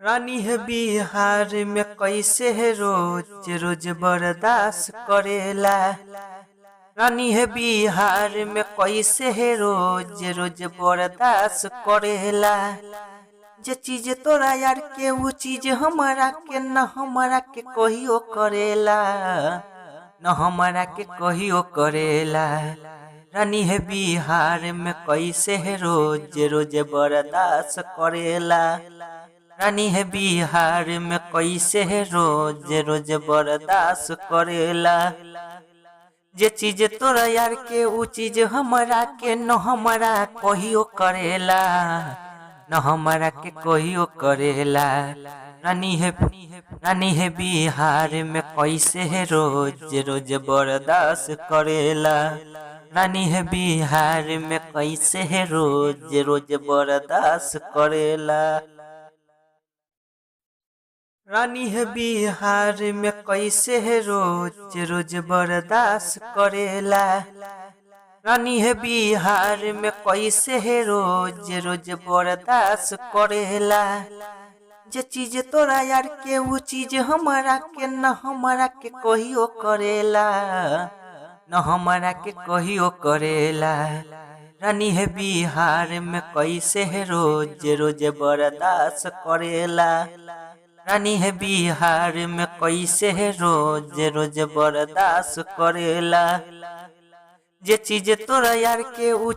रानी है बिहार में कैसे है रोज रोज बर्दाश्त करेला। रानी है बिहार में कैसे है रोज रोज बर्दाश्त करेला। जे चीज तोरा यार के वो चीज हमारा के न हमारा के कहियो करेला, न हमारा के कहियो करेला। रानी है बिहार में कैसे है रोज रोज बर्दाश्त करेला। रानी है बिहार में कैसे है रोज रोज बर्दाश्त करेला। जे चीज तोरा यार के वो चीज हमारा के न हमारा कहियो करेला, न हमारा के कहियो करेला। रानी है बिहार में कैसे है रोज रोज बर्दाश्त करेला। रानी है बिहार में कैसे है रोज रोज बर्दाश्त करेला। रानी है बिहार में कैसे है रोज रोज बर्दाश्त करेला। रानी है बिहार में कैसे है रोज रोज बर्दाश्त करेला। जे चीज तोरा यार के वो चीज हमारा के न हमारा के कहियो करेला, न हमारा के कहियो करेला। रानी है बिहार में कैसे है रोज रोज बर्दाश्त करेला। रानी है बिहार में कैसे है रोज रोज बर्दाश्त करेला। जे चीज तोरा यार के ऊ